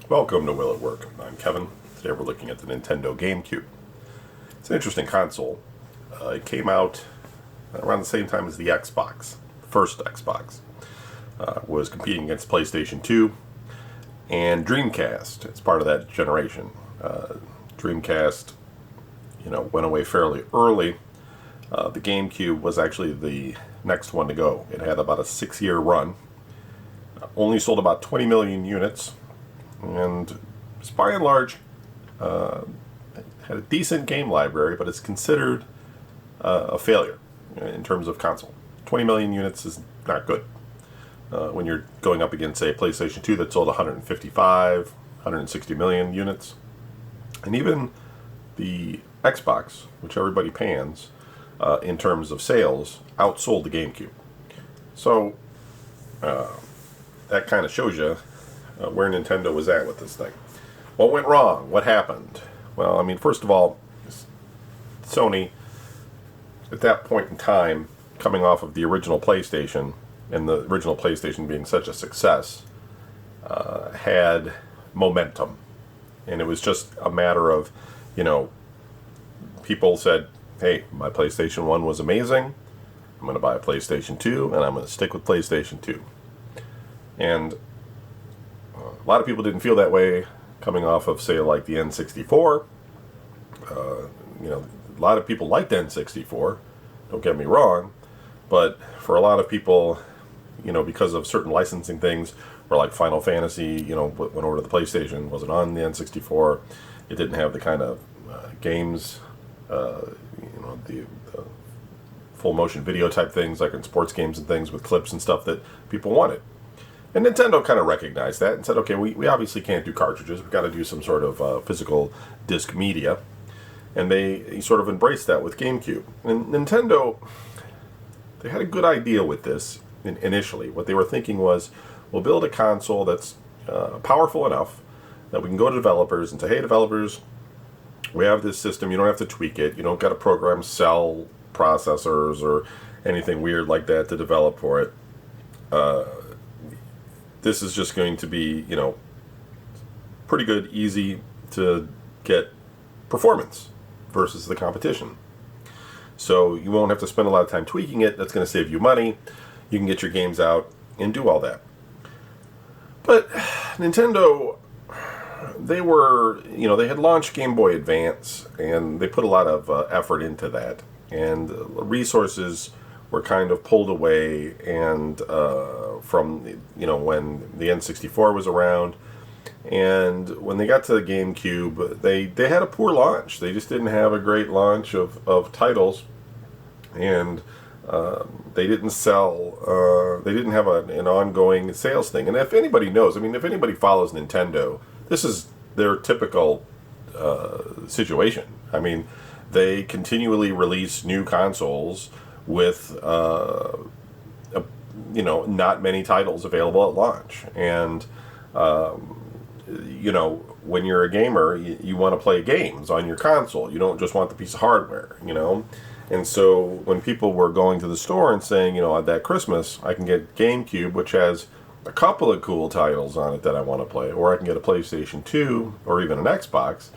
Welcome to Will It Work? I'm Kevin. Today we're looking at the Nintendo GameCube. It's an interesting console. It came out around the same time as the Xbox. The first Xbox was competing against PlayStation 2 and Dreamcast. It's part of that generation. Dreamcast, went away fairly early. The GameCube was actually the next one to go. It had about a 6-year run. Only sold about 20 million units. And by and large, had a decent game library, but it's considered a failure in terms of console. 20 million units is not good. When you're going up against, say, a PlayStation 2 that sold 155, 160 million units. And even the Xbox, which everybody pans, in terms of sales, outsold the GameCube. So, that kind of shows you where Nintendo was at with this thing. What went wrong? What happened? Well, first of all, Sony, at that point in time, coming off of the original PlayStation, and the original PlayStation being such a success, had momentum. And it was just a matter of, people said, hey, my PlayStation 1 was amazing. I'm going to buy a PlayStation 2, and I'm going to stick with PlayStation 2. And a lot of people didn't feel that way coming off of, say, like the N64. A lot of people liked N64, don't get me wrong, but for a lot of people, because of certain licensing things, where like Final Fantasy, went over to the PlayStation, wasn't on the N64, it didn't have the kind of games, the full motion video type things, like in sports games and things with clips and stuff that people wanted. And Nintendo kind of recognized that and said, okay, we obviously can't do cartridges. We've got to do some sort of physical disc media. And they sort of embraced that with GameCube. And Nintendo, they had a good idea with this initially. What they were thinking was, we'll build a console that's powerful enough that we can go to developers and say, hey, developers, we have this system. You don't have to tweak it. You don't got to program cell processors or anything weird like that to develop for it. This is just going to be, pretty good, easy to get performance versus the competition. So you won't have to spend a lot of time tweaking it. That's going to save you money. You can get your games out and do all that. But Nintendo, they were, they had launched Game Boy Advance, and they put a lot of effort into that. And resources were kind of pulled away, and from when the N64 was around, and when they got to the GameCube, they had a poor launch. They just didn't have a great launch of titles, and they didn't sell. They didn't have an ongoing sales thing. And if anybody knows, if anybody follows Nintendo, this is their typical situation. They continually release new consoles with not many titles available at launch, and when you're a gamer, you want to play games on your console. You don't just want the piece of hardware, And so when people were going to the store and saying, that Christmas I can get GameCube, which has a couple of cool titles on it that I want to play, or I can get a PlayStation 2 or even an Xbox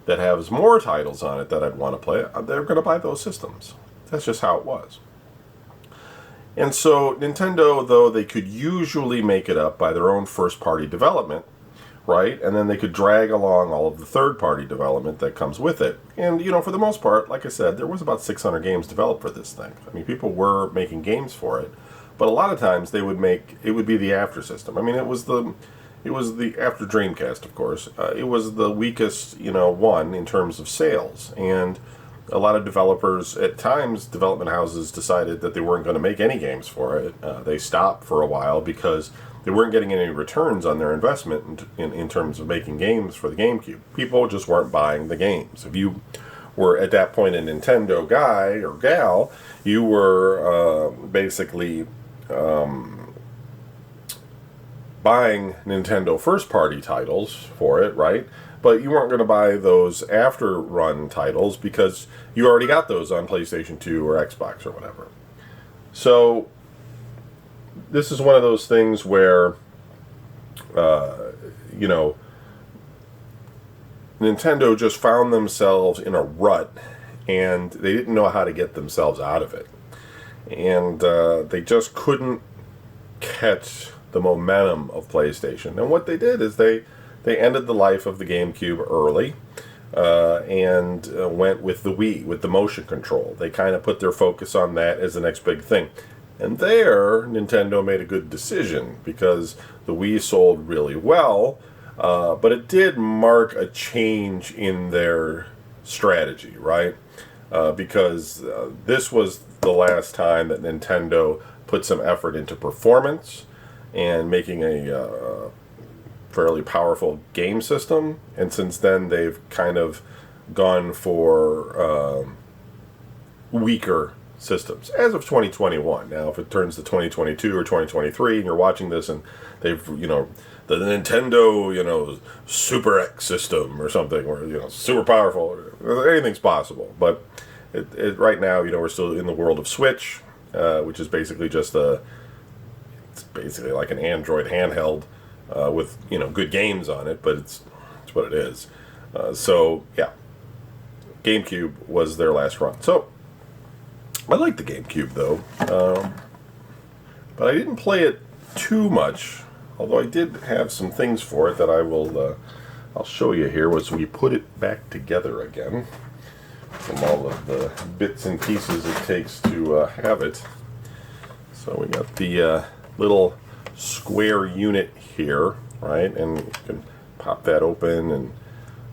that has more titles on it that I'd want to play, they're going to buy those systems. That's just how it was. And so Nintendo, though, they could usually make it up by their own first-party development, right? And then they could drag along all of the third-party development that comes with it. And, for the most part, like I said, there was about 600 games developed for this thing. People were making games for it. But a lot of times it would be the after system. It was the after Dreamcast, of course. It was the weakest, one in terms of sales. And a lot of developers, at times, development houses decided that they weren't going to make any games for it. They stopped for a while because they weren't getting any returns on their investment in terms of making games for the GameCube. People just weren't buying the games. If you were, at that point, a Nintendo guy or gal, you were basically buying Nintendo first-party titles for it, right? But you weren't going to buy those after-run titles because you already got those on PlayStation 2 or Xbox or whatever. So this is one of those things where, Nintendo just found themselves in a rut, and they didn't know how to get themselves out of it. And they just couldn't catch the momentum of PlayStation. And what they did is they ended the life of the GameCube early, and went with the Wii, with the motion control. They kind of put their focus on that as the next big thing. And there, Nintendo made a good decision, because the Wii sold really well, but it did mark a change in their strategy, right? Because this was the last time that Nintendo put some effort into performance and making a fairly powerful game system. And since then, they've kind of gone for weaker systems as of 2021. Now, if it turns to 2022 or 2023 and you're watching this and they've, the Nintendo, Super X system or something, or, super powerful, anything's possible. But right now, we're still in the world of Switch, which is basically just it's basically like an Android handheld with, good games on it, but it's what it is. So, yeah, GameCube was their last run. So, I like the GameCube, though, but I didn't play it too much, although I did have some things for it that I'll show you here as we put it back together again, from all of the bits and pieces it takes to have it. So we got the little square unit here, right, and you can pop that open, and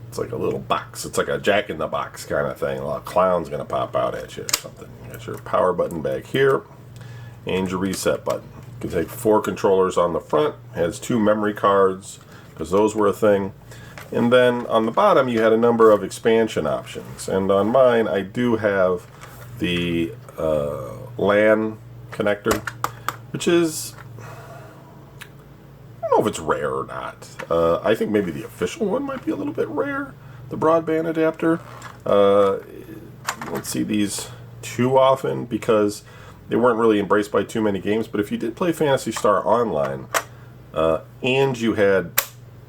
it's like a little box. It's like a Jack-in-the-Box kind of thing. A lot of clown's going to pop out at you or something. You got your power button back here and your reset button. You can take 4 controllers on the front. It has 2 memory cards, because those were a thing. And then on the bottom, you had a number of expansion options. And on mine, I do have the LAN connector, which is, I don't know if it's rare or not. I think maybe the official one might be a little bit rare, the broadband adapter. You don't see these too often because they weren't really embraced by too many games. But if you did play Phantasy Star Online and you had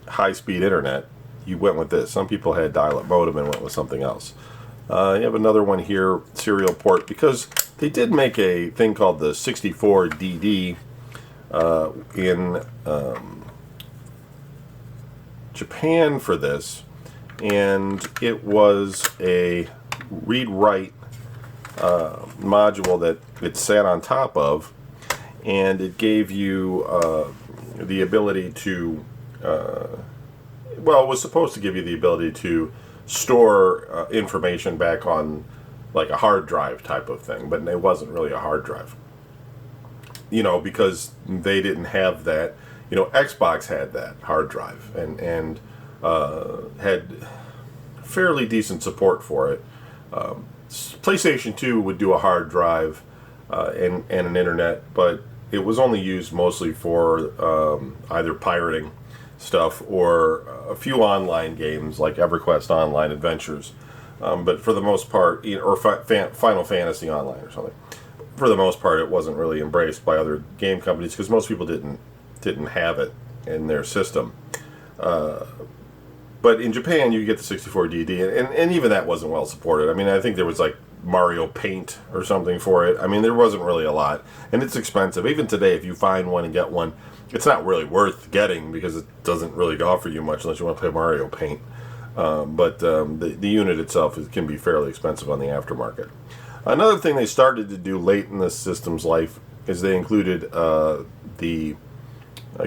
high-speed internet, you went with this. Some people had dial-up modem and went with something else. You have another one here, serial port, because they did make a thing called the 64DD in Japan for this, and it was a read-write module that it sat on top of, and it gave you the ability to well, it was supposed to give you the ability to store information back on like a hard drive type of thing, but it wasn't really a hard drive. Because they didn't have that. Xbox had that hard drive and had fairly decent support for it. PlayStation 2 would do a hard drive and an internet, but it was only used mostly for either pirating stuff or a few online games like EverQuest Online Adventures, but for the most part, or Final Fantasy Online or something. For the most part, it wasn't really embraced by other game companies because most people didn't have it in their system. But in Japan, you get the 64DD, and even that wasn't well supported. I mean, I think there was like Mario Paint or something for it. I mean, there wasn't really a lot, and it's expensive. Even today, if you find one and get one, it's not really worth getting because it doesn't really offer you much unless you want to play Mario Paint. But the unit itself can be fairly expensive on the aftermarket. Another thing they started to do late in the system's life is they included the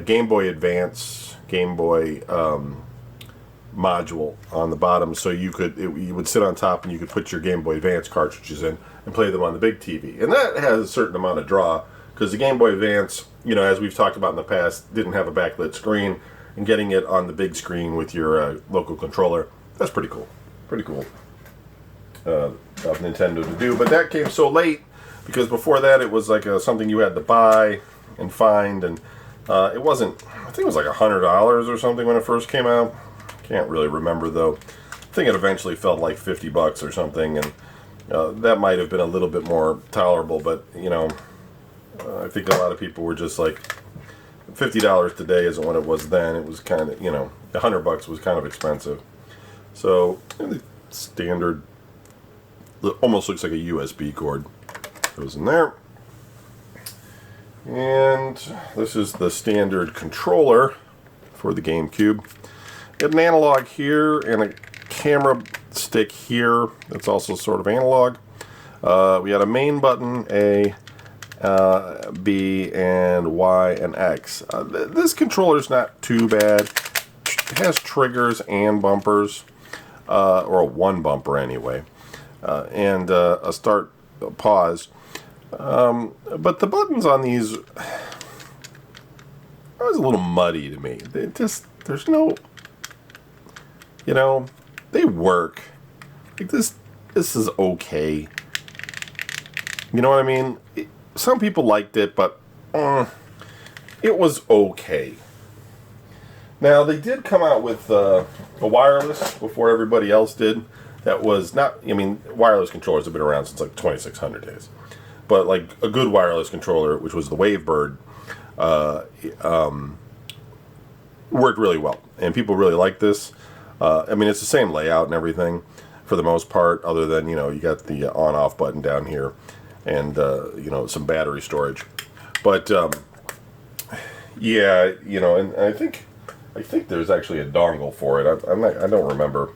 Game Boy Advance, Game Boy module on the bottom, so you would sit on top and you could put your Game Boy Advance cartridges in and play them on the big TV. And that has a certain amount of draw because the Game Boy Advance, as we've talked about in the past, didn't have a backlit screen, and getting it on the big screen with your local controller, that's pretty cool. Pretty cool of Nintendo to do. But that came so late because before that it was like something you had to buy and find, and it wasn't, I think it was like $100 or something when it first came out. Can't really remember though. I think it eventually felt like $50 or something, and that might have been a little bit more tolerable, but I think a lot of people were just like, $50 today isn't what it was then. It was kind of, $100 was kind of expensive. So, standard, almost looks like a USB cord. Goes in there. And this is the standard controller for the GameCube. Got an analog here and a camera stick here that's also sort of analog. We got a main button, A, B, and Y, and X. This controller's not too bad. It has triggers and bumpers, or one bumper anyway, and a start, pause. But the buttons on these was a little muddy to me. There's no, they work. Like this is okay. You know what I mean? Some people liked it, but it was okay. Now, they did come out with a wireless before everybody else did. That was not, wireless controllers have been around since like 2600 days. But like a good wireless controller, which was the Wavebird, worked really well. And people really like this. It's the same layout and everything for the most part, other than, you got the on-off button down here and, some battery storage. But, yeah, and I think there's actually a dongle for it. I don't remember.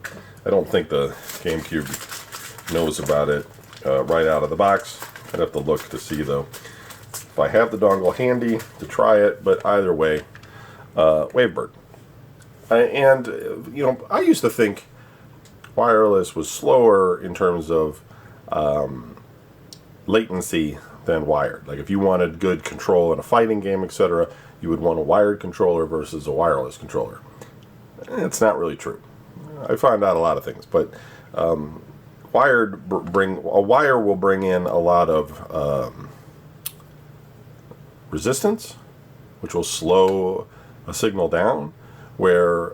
I don't think the GameCube knows about it right out of the box. I'd have to look to see, though, if I have the dongle handy to try it. But either way, Wavebird. I used to think wireless was slower in terms of latency than wired. Like if you wanted good control in a fighting game, etc., you would want a wired controller versus a wireless controller. It's not really true. I found out a lot of things, but a wire will bring in a lot of resistance, which will slow a signal down, where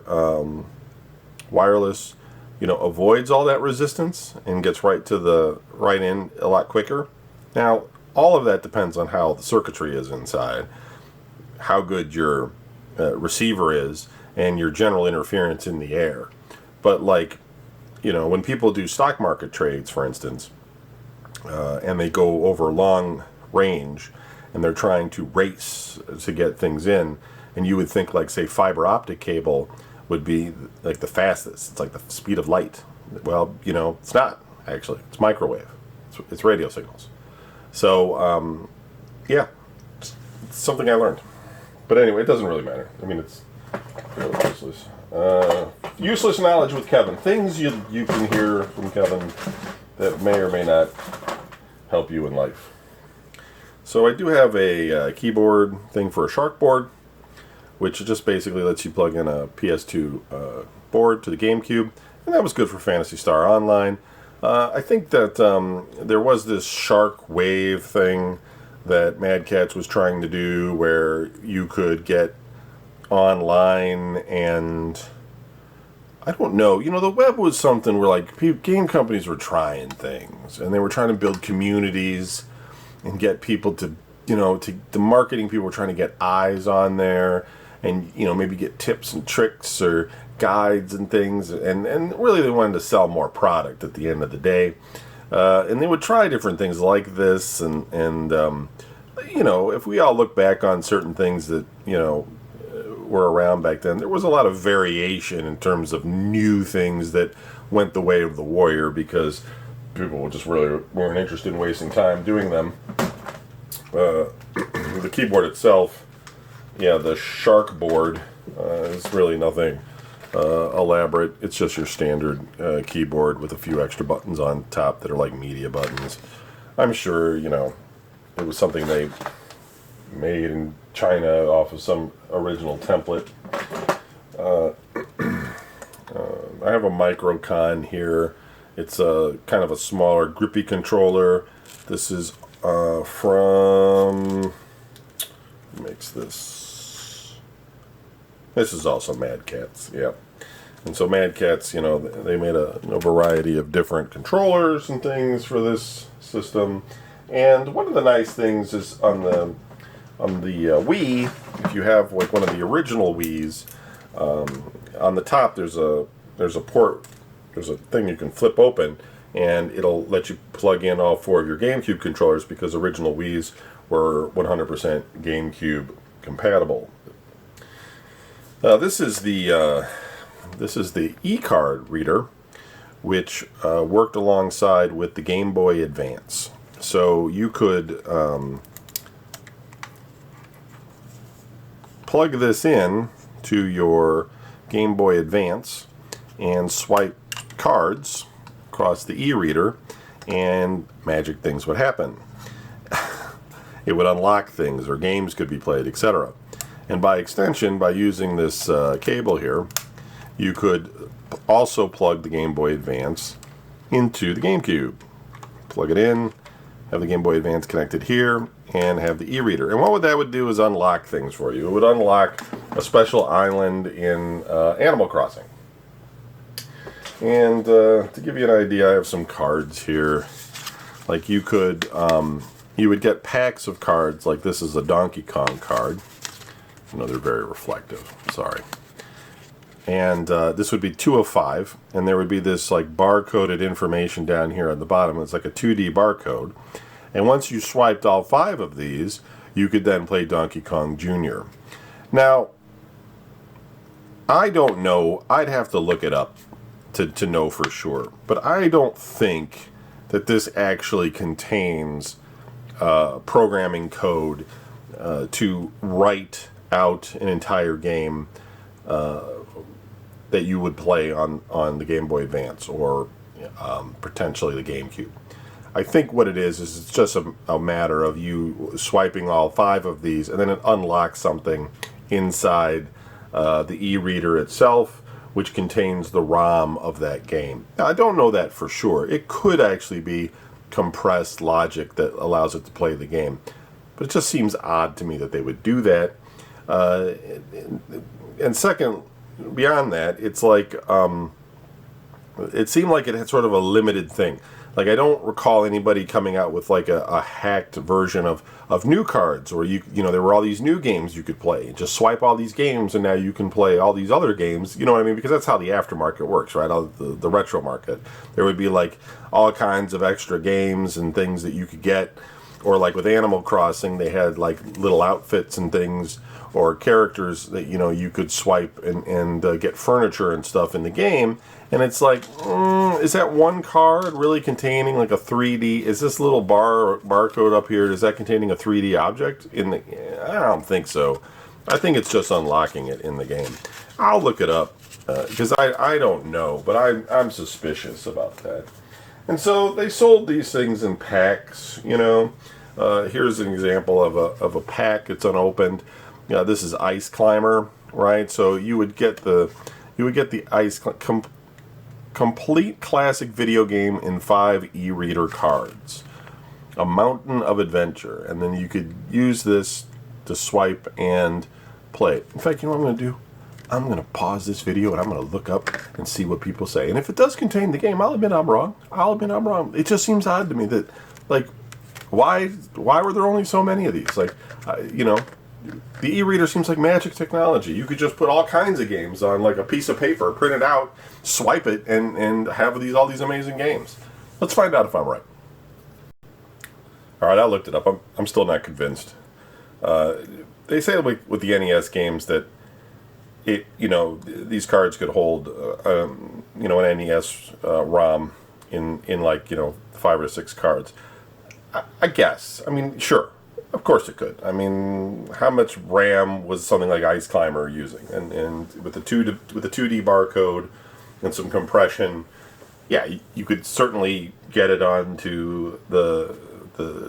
wireless, avoids all that resistance and gets right in a lot quicker. Now, all of that depends on how the circuitry is inside, how good your receiver is, and your general interference in the air. But when people do stock market trades, for instance, and they go over long range, and they're trying to race to get things in, and you would think, say, fiber optic cable would be like the fastest. It's like the speed of light. Well, it's not, actually. It's microwave. It's radio signals. So, yeah, it's something I learned. But anyway, it doesn't really matter. It's really useless. Useless knowledge with Kevin. Things you can hear from Kevin that may or may not help you in life. So I do have a keyboard thing for a Shark board, which just basically lets you plug in a PS2 board to the GameCube, and that was good for Phantasy Star Online. I think that there was this Shark Wave thing that Mad Catz was trying to do, where you could get online, and I don't know, the web was something where game companies were trying things, and they were trying to build communities and get people to, the marketing people were trying to get eyes on there, and maybe get tips and tricks or guides and things, and really they wanted to sell more product at the end of the day, and they would try different things like this, and if we all look back on certain things that were around back then, there was a lot of variation in terms of new things that went the way of the warrior, because people just really weren't interested in wasting time doing them. The keyboard itself, the Shark board, is really nothing elaborate. It's just your standard keyboard with a few extra buttons on top that are like media buttons. I'm sure, it was something they made in China off of some original template. I have a Microcon here. It's a kind of a smaller, grippy controller. This is from... Who makes this? This is also Mad Catz, yeah. And so Mad Catz, they made a variety of different controllers and things for this system. And one of the nice things is on the Wii, if you have one of the original Wiis, on the top there's a port there's a thing you can flip open, and it'll let you plug in all 4 of your GameCube controllers, because original Wii's were 100% GameCube compatible. This is the e-card reader, which worked alongside with the Game Boy Advance. So you could plug this in to your Game Boy Advance and swipe cards across the e-reader, and magic things would happen. It would unlock things, or games could be played, etc. And by extension, by using this cable here, you could also plug the Game Boy Advance into the GameCube. Plug it in, have the Game Boy Advance connected here, and have the e-reader. And what that would do is unlock things for you. It would unlock a special island in Animal Crossing. And to give you an idea, I have some cards here. Like you could, you would get packs of cards. Like this is a Donkey Kong card. You know, they're very reflective. Sorry. And this would be 2 of 5, and there would be this like barcoded information down here at the bottom. It's like a 2D barcode. And once you swiped all 5 of these, you could then play Donkey Kong Jr. Now, I don't know. I'd have to look it up to know for sure. But I don't think that this actually contains programming code to write out an entire game that you would play on the Game Boy Advance, or potentially the GameCube. I think what it is it's just a matter of you swiping all 5 of these, and then it unlocks something inside the e-reader itself, which contains the ROM of that game. Now, I don't know that for sure. It could actually be compressed logic that allows it to play the game, but it just seems odd to me that they would do that. And second, beyond that, it's like it seemed like it had sort of a limited thing. Like I don't recall anybody coming out with like a hacked version of new cards, or you know there were all these new games you could play. Just swipe all these games and now you can play all these other games. You know what I mean? Because that's how the aftermarket works, right? The retro market. There would be like all kinds of extra games and things that you could get, or like with Animal Crossing, they had like little outfits and things, or characters that you know you could swipe and get furniture and stuff in the game. And it's like, is that one card really containing like a 3D? Is this little barcode up here, is that containing a 3D object? I don't think so. I think it's just unlocking it in the game. I'll look it up because I don't know, but I'm suspicious about that. And so they sold these things in packs. You know, here's an example of a pack. It's unopened. This is Ice Climber, right? So you would get the Ice complete classic video game in 5 e-reader cards, a mountain of adventure, and then you could use this to swipe and play it. In fact, you know what I'm going to do? I'm going to pause this video and I'm going to look up and see what people say. And if it does contain the game, I'll admit I'm wrong. It just seems odd to me that, like, why were there only so many of these? Like, you know, the e-reader seems like magic technology. You could just put all kinds of games on like a piece of paper, print it out, swipe it, and have all these amazing games. Let's find out if I'm right. All right, I looked it up. I'm still not convinced. They say with the NES games that these cards could hold an NES ROM in like 5 or 6 cards. I guess. I mean, sure. Of course it could. I mean, how much RAM was something like Ice Climber using? And with the 2D barcode and some compression, yeah, you could certainly get it onto the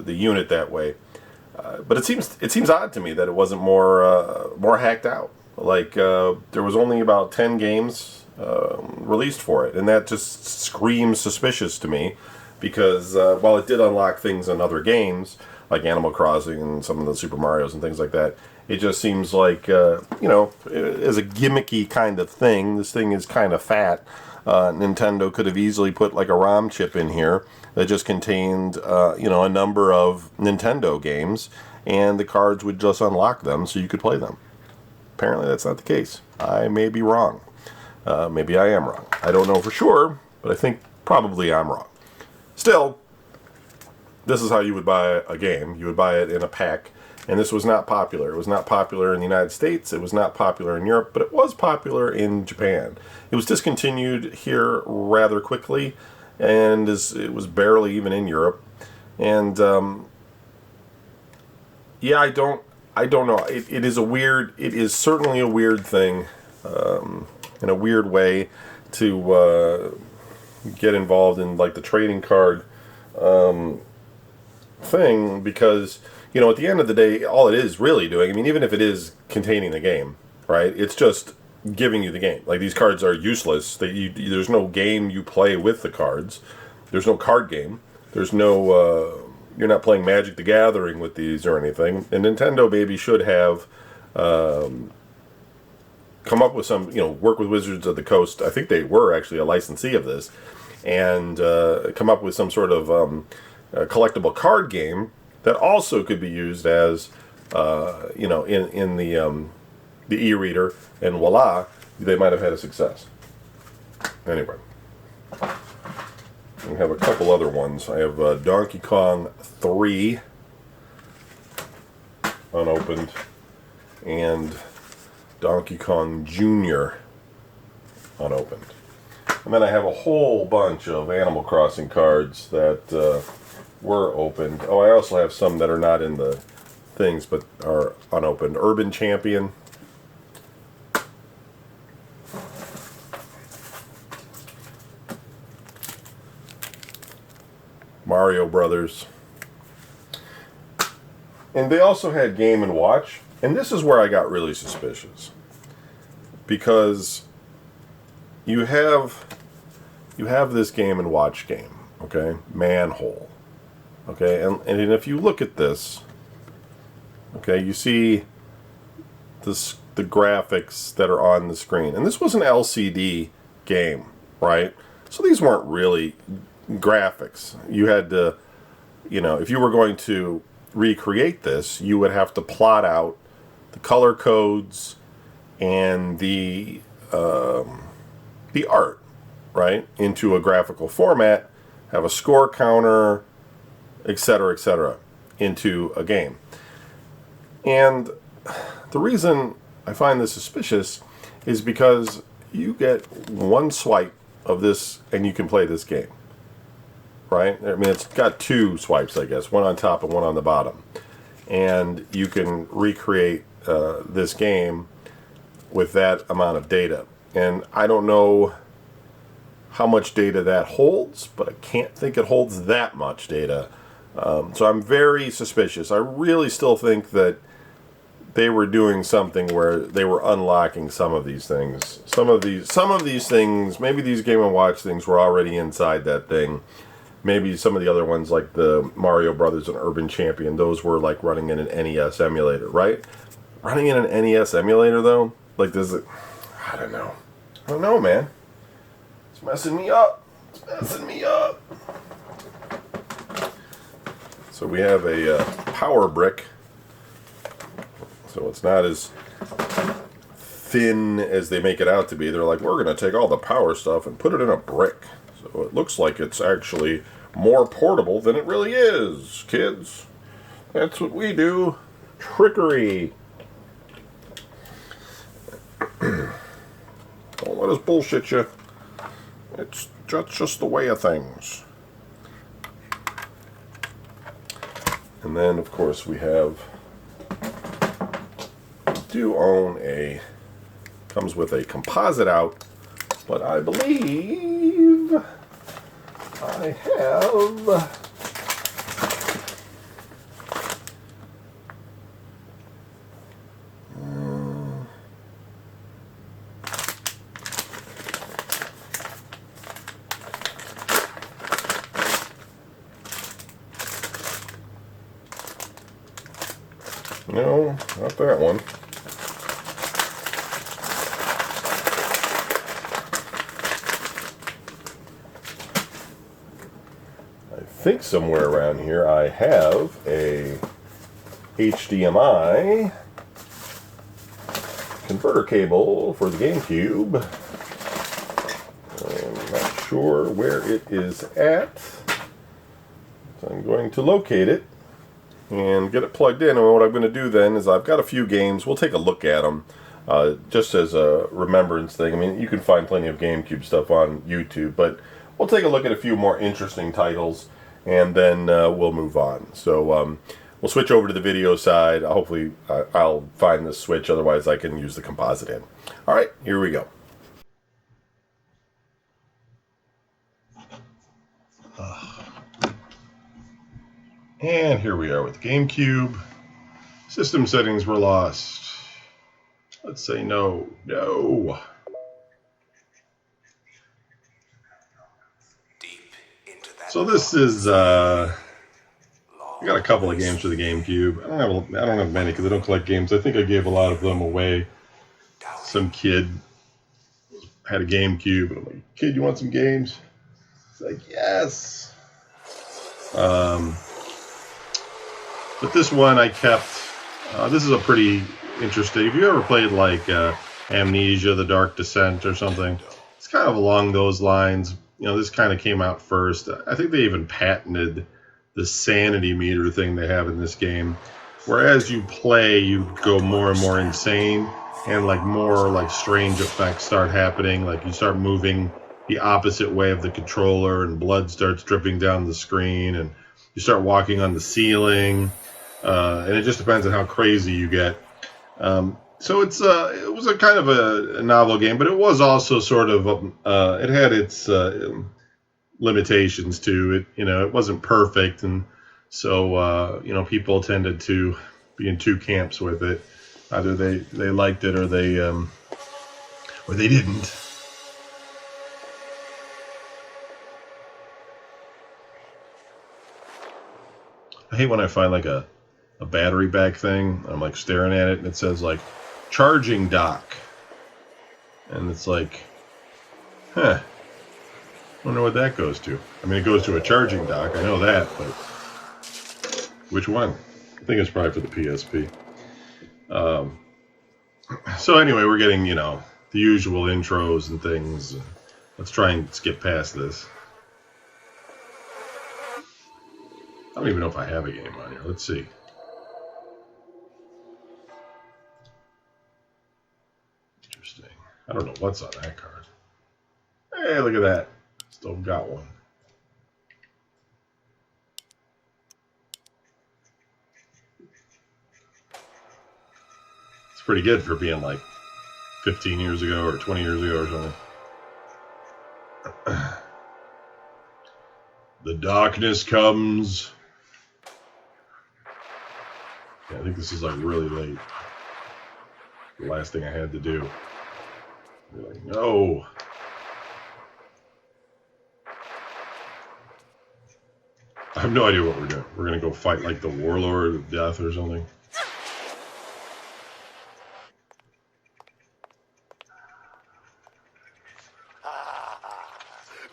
unit that way. But it seems odd to me that it wasn't more hacked out. Like there was only about 10 games released for it, and that just screams suspicious to me, because while it did unlock things in other games like Animal Crossing and some of the Super Marios and things like that, it just seems like, as a gimmicky kind of thing, this thing is kind of fat. Nintendo could have easily put like a ROM chip in here that just contained, a number of Nintendo games, and the cards would just unlock them so you could play them. Apparently that's not the case. I may be wrong. Maybe I am wrong. I don't know for sure, but I think probably I'm wrong. Still, this is how you would buy a game. You would buy it in a pack, and this was not popular. It was not popular in the United States. It was not popular in Europe, but it was popular in Japan. It was discontinued here rather quickly, and it was barely even in Europe. And yeah, I don't know. It is certainly a weird thing, in a weird way, to get involved in like the trading card thing, because at the end of the day, all it is really doing, I mean, even if it is containing the game, right, it's just giving you the game. Like, these cards are useless. There's no game you play with the cards. There's no card game. There's no you're not playing Magic the Gathering with these or anything. And Nintendo maybe should have come up with some, work with Wizards of the Coast. I think they were actually a licensee of this, and come up with some sort of a collectible card game that also could be used as, in the e-reader, and voila, they might have had a success. Anyway, we have a couple other ones. I have Donkey Kong 3 unopened, and Donkey Kong Jr. unopened. And then I have a whole bunch of Animal Crossing cards that were opened. Oh, I also have some that are not in the things but are unopened. Urban Champion. Mario Brothers. And they also had Game & Watch. And this is where I got really suspicious. Because you have this Game & Watch game, okay? Manhole. Okay, and if you look at this, okay, you see the graphics that are on the screen. And this was an LCD game, right? So these weren't really graphics. You had to, if you were going to recreate this, you would have to plot out the color codes and the art, right, into a graphical format, have a score counter, etc., into a game. And the reason I find this suspicious is because you get one swipe of this and you can play this game, right? I mean, it's got two swipes, I guess, one on top and one on the bottom, and you can recreate this game with that amount of data. And I don't know how much data that holds, but I can't think it holds that much data. So I'm very suspicious. I really still think that they were doing something where they were unlocking some of these things. Some of these things, maybe these Game & Watch things were already inside that thing. Maybe some of the other ones, like the Mario Brothers and Urban Champion, those were like running in an NES emulator, right? Running in an NES emulator, though? Like, does it... I don't know, man. It's messing me up. So we have a power brick. So it's not as thin as they make it out to be. They're like, we're going to take all the power stuff and put it in a brick. So it looks like it's actually more portable than it really is, kids. That's what we do. Trickery. Don't let us bullshit you. It's just the way of things. And then, of course, we do own comes with a composite out, but I believe I have no, not that one. I think somewhere around here I have a HDMI converter cable for the GameCube. I'm not sure where it is at. So I'm going to locate it and get it plugged in. And what I'm going to do then is I've got a few games. We'll take a look at them just as a remembrance thing. I mean, you can find plenty of GameCube stuff on YouTube, but we'll take a look at a few more interesting titles, and then we'll move on. So we'll switch over to the video side. Hopefully I'll find the switch, otherwise I can use the composite in. All right, here we go. And here we are with GameCube. System settings were lost. Let's say no. No. So this is I got a couple of games for the GameCube. I don't have many because I don't collect games. I think I gave a lot of them away. Some kid had a GameCube, and I'm like, "Kid, you want some games?" It's like, "Yes." But this one I kept. This is a pretty interesting. If you ever played like Amnesia: The Dark Descent or something, it's kind of along those lines. You know, this kind of came out first. I think they even patented the sanity meter thing they have in this game, where as you play, you go more and more insane, and like more like strange effects start happening. Like you start moving the opposite way of the controller, and blood starts dripping down the screen, and you start walking on the ceiling. And it just depends on how crazy you get. So it was a kind of a novel game, but it was also sort of it had its limitations to it. You know, it wasn't perfect, and so you know, people tended to be in two camps with it. Either they liked it or they didn't. I hate when I find like a battery back thing. I'm like staring at it and it says like charging dock. And it's like, huh. Wonder what that goes to. I mean, it goes to a charging dock. I know that, but which one? I think it's probably for the PSP. So anyway, we're getting, you know, the usual intros and things. Let's try and skip past this. I don't even know if I have a game on here. Let's see. Interesting. I don't know what's on that card. Hey, look at that. Still got one. It's pretty good for being like 15 years ago or 20 years ago or something. The darkness comes. Yeah, I think this is like really late. The last thing I had to do. You're like, no. I have no idea what we're doing. We're gonna go fight like the Warlord of Death or something.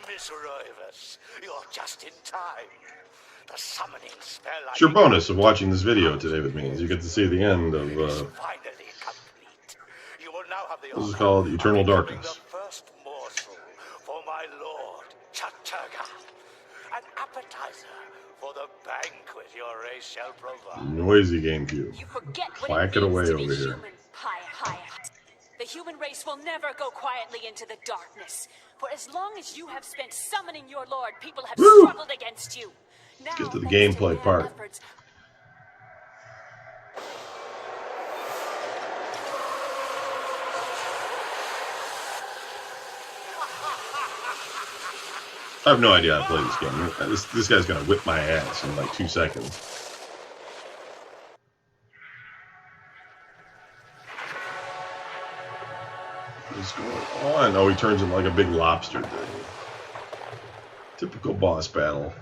Miss Rivers, you're just in time. The summoning spell. It's your bonus of watching this video today with me, is you get to see the end of. Finally complete. You will now have the this is called Eternal Darkness. The first morsel for my lord Chatturga, an appetizer for the banquet your race shall provide. Noisy GameCube. You forget what Clack it away over here. The human race will never go quietly into the darkness. For as long as you have spent summoning your lord, people have struggled against you. Now, get to the gameplay part. I have no idea how to play this game. This guy's gonna whip my ass in like 2 seconds. What's going on? Oh, he turns into like a big lobster thing. Typical boss battle.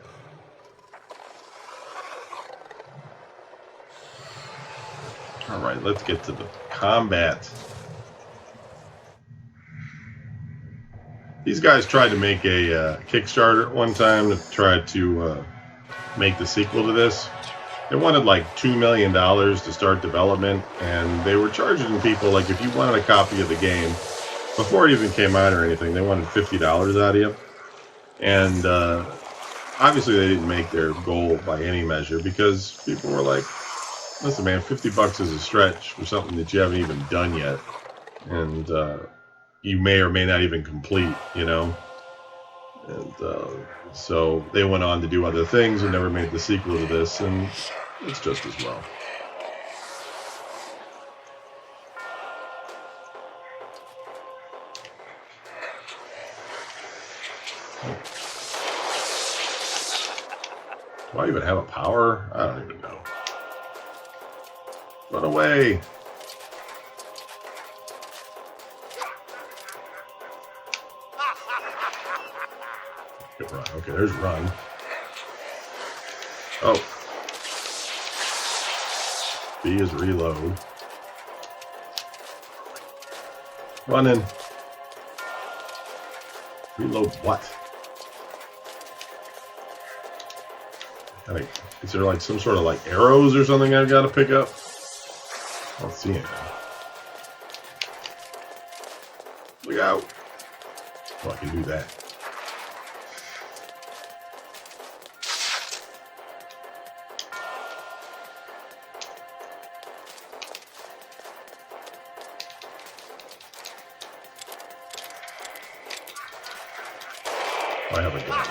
Alright, let's get to the combat. These guys tried to make a Kickstarter at one time to try to make the sequel to this. They wanted like $2 million to start development, and they were charging people, like if you wanted a copy of the game, before it even came out or anything, they wanted $50 out of you. And obviously they didn't make their goal by any measure because people were like, listen, man, $50 is a stretch for something that you haven't even done yet. And you may or may not even complete, you know? And so they went on to do other things and never made the sequel to this, and it's just as well. Do I even have a power? I don't even know. Run away! Okay, run. Okay, there's run. Oh. B is reload. Running. Reload what? Is there like some sort of like arrows or something I've got to pick up? I don't see anything. Look out. Oh, I can do that. I have a gun.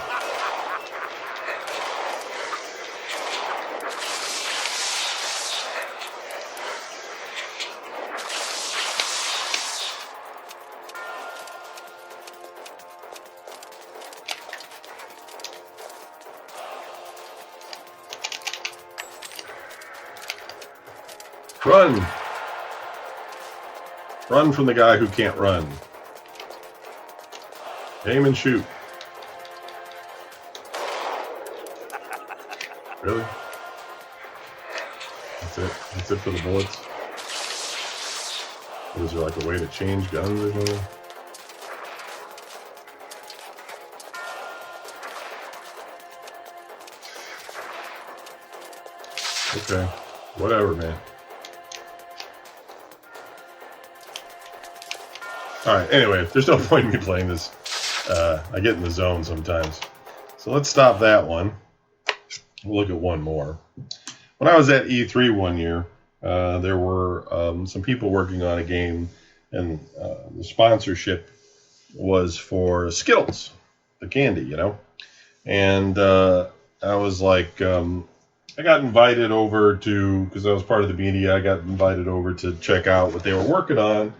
Run! Run from the guy who can't run. Aim and shoot. Really? That's it? That's it for the bullets? Is there like a way to change guns or something? Okay. Whatever, man. Alright, anyway, there's no point in me playing this. I get in the zone sometimes. So let's stop that one. We'll look at one more. When I was at E3 one year, there were some people working on a game, and the sponsorship was for Skittles, the candy, you know? And I was like, I got invited over to, because I was part of the media, I got invited over to check out what they were working on.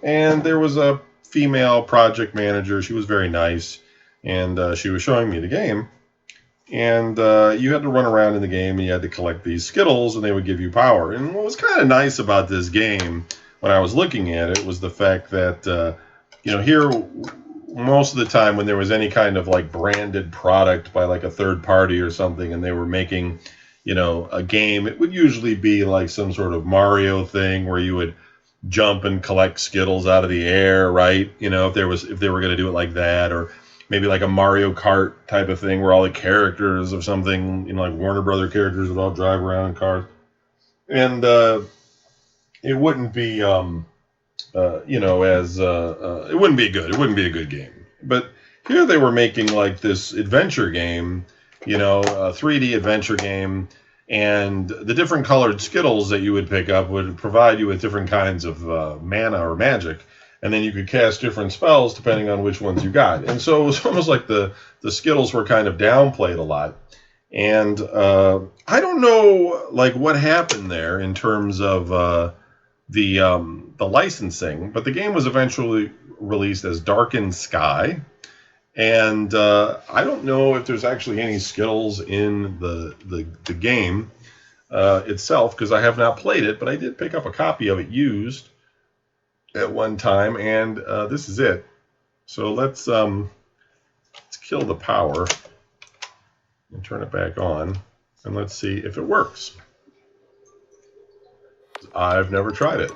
And there was a female project manager. She was very nice, and she was showing me the game. And you had to run around in the game, and you had to collect these Skittles, and they would give you power. And what was kind of nice about this game, when I was looking at it, was the fact that, you know, here, most of the time when there was any kind of like branded product by like a third party or something, and they were making, you know, a game, it would usually be like some sort of Mario thing where you would jump and collect Skittles out of the air, right? You know, if they were going to do it like that, or maybe like a Mario Kart type of thing where all the characters of something, you know, like Warner Brother characters would all drive around in cars. And it wouldn't be, you know, as, it wouldn't be good. It wouldn't be a good game. But here they were making like this adventure game, you know, a 3D adventure game. And the different colored Skittles that you would pick up would provide you with different kinds of mana or magic. And then you could cast different spells depending on which ones you got. And so it was almost like the Skittles were kind of downplayed a lot. And I don't know like what happened there in terms of the licensing, but the game was eventually released as Darkened Sky. And I don't know if there's actually any Skittles in the game itself, because I have not played it, but I did pick up a copy of it used at one time, and this is it. So let's kill the power and turn it back on, and let's see if it works. I've never tried it.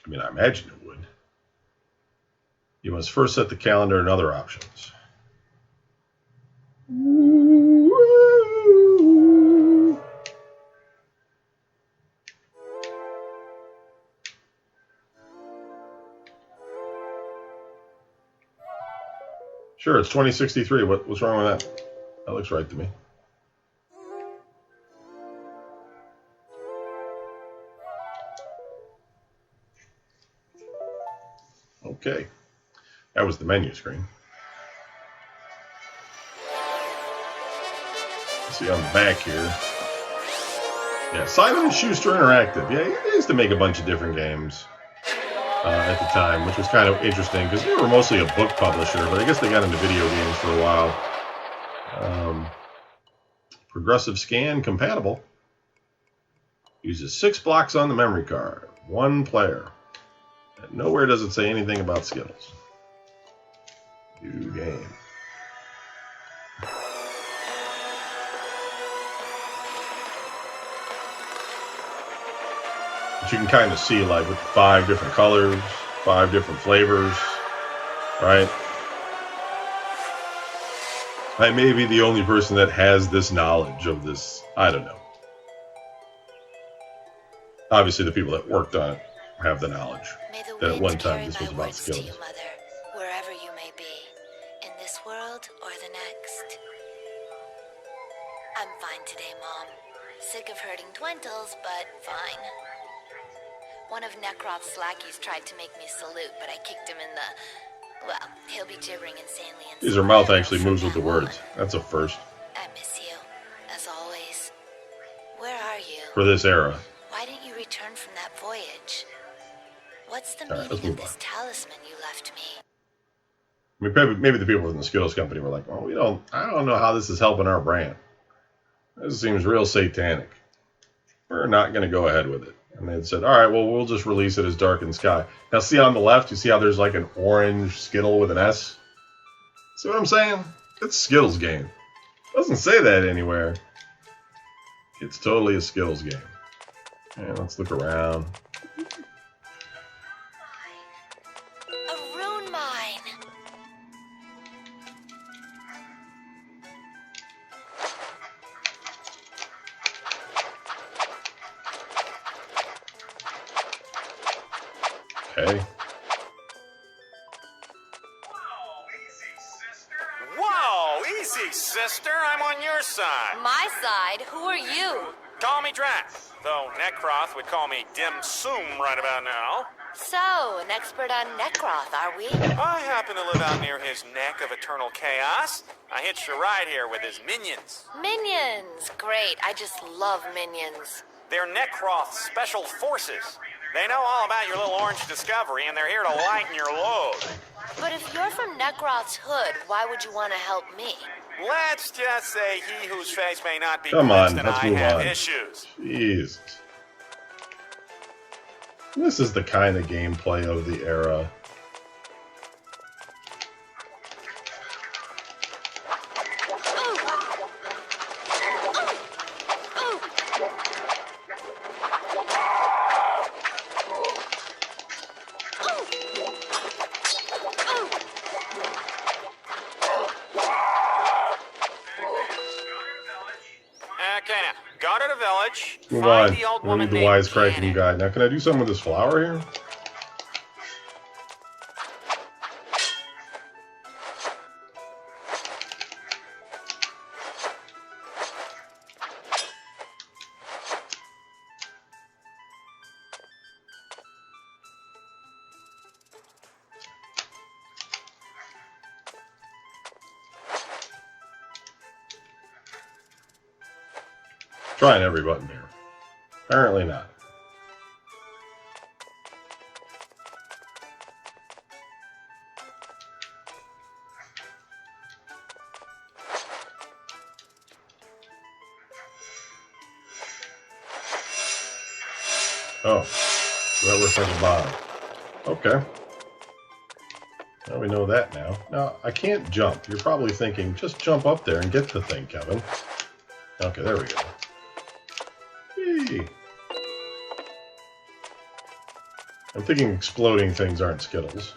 I mean, I imagine it would. You must first set the calendar and other options. Sure, it's 2063. What's wrong with that? That looks right to me. Okay. That was the menu screen. See on the back here. Yeah, Simon & Schuster Interactive. Yeah, they used to make a bunch of different games at the time, which was kind of interesting because they were mostly a book publisher, but I guess they got into video games for a while. Progressive scan compatible. Uses 6 blocks on the memory card. 1 player. And nowhere does it say anything about Skittles. New game. But you can kind of see, like, with 5 different colors, 5 different flavors, right? I may be the only person that has this knowledge of this. I don't know. Obviously, the people that worked on it have the knowledge that at one time this was about Skittles. To you, Mother, wherever you may be, in this world or the next. I'm fine today, Mom. Sick of hurting Twentles, but fine. One of Necroth's lackeys tried to make me salute, but I kicked him in the... Well, he'll be gibbering insanely. His mouth actually moves with the words. That's a first. I miss you, as always. Where are you? For this era. Why didn't you return from that voyage? What's the All right, let's meaning move of this on. talisman you left me? I mean, maybe the people from the Skittles company were like, "Oh, I don't know how this is helping our brand. This seems real satanic. We're not going to go ahead with it." And they said, "All right, well, we'll just release it as Darkened Sky." Now, see on the left, you see how there's like an orange Skittle with an S? See what I'm saying? It's a Skittles game. Doesn't say that anywhere. It's totally a Skittles game. And let's look around. A rune mine! Okay. Whoa, easy, sister. I'm on your side. My side? Who are you? Call me Drax, though Necroth would call me Dim Sum right about now. So, an expert on Necroth, are we? I happen to live out near his neck of eternal chaos. I hitched a ride here with his minions. Minions! Great, I just love minions. They're Necroth's special forces. They know all about your little orange discovery, and they're here to lighten your load. But if you're from Necroth's hood, why would you want to help me? Let's just say he whose face may not be Come cleansed on, and let's I move have on. issues. Jesus. This is the kind of gameplay of the era. Okay, now, go to the village. Move find on. the old We woman need the named wisecracking Janet. guy. Now, can I do something with this flower here? Trying every button here. Apparently not. Oh, so that works like a bomb. Okay. Now we know that now. Now, I can't jump. You're probably thinking, just jump up there and get the thing, Kevin. Okay, there we go. Hey. I'm thinking exploding things aren't Skittles.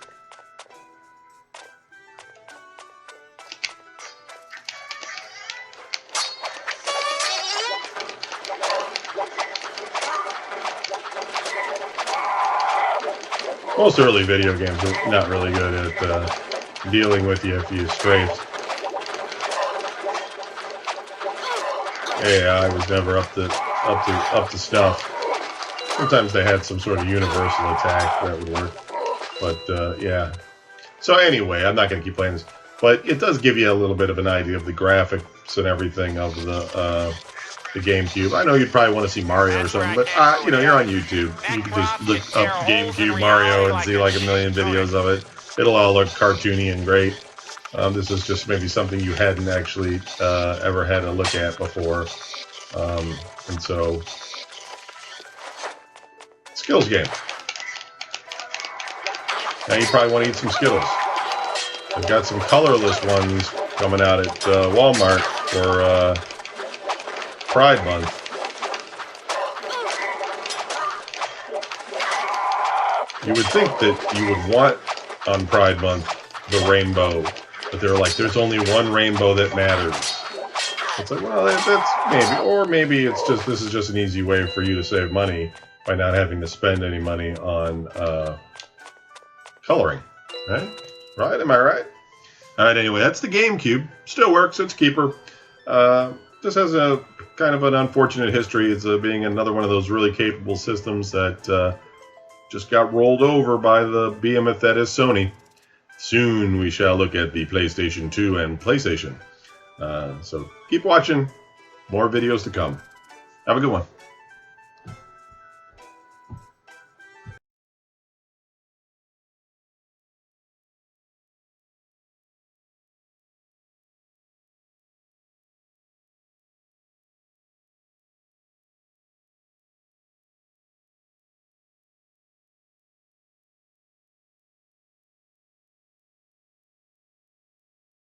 Most early video games are not really good at dealing with you if you strafed. Yeah, I was never up to stuff. Sometimes they had some sort of universal attack that would work, but yeah. So anyway, I'm not going to keep playing this, but it does give you a little bit of an idea of the graphics and everything of the GameCube. I know you'd probably want to see Mario or something, but you know, you're on YouTube. You can just look up GameCube Mario and see like a million videos of it. It'll all look cartoony and great. This is just maybe something you hadn't actually ever had a look at before. And so, skills game. Now you probably want to eat some Skittles. I've got some colorless ones coming out at Walmart for Pride Month. You would think that you would want on Pride Month the rainbow, but they're like, there's only one rainbow that matters. It's like, well, that's maybe, or maybe it's just, this is just an easy way for you to save money by not having to spend any money on coloring, right? Right? Am I right? All right, anyway, that's the GameCube. Still works. It's a keeper. Just has a kind of an unfortunate history. It's being another one of those really capable systems that just got rolled over by the behemoth that is Sony. Soon we shall look at the PlayStation 2 and PlayStation. So keep watching. More videos to come. Have a good one.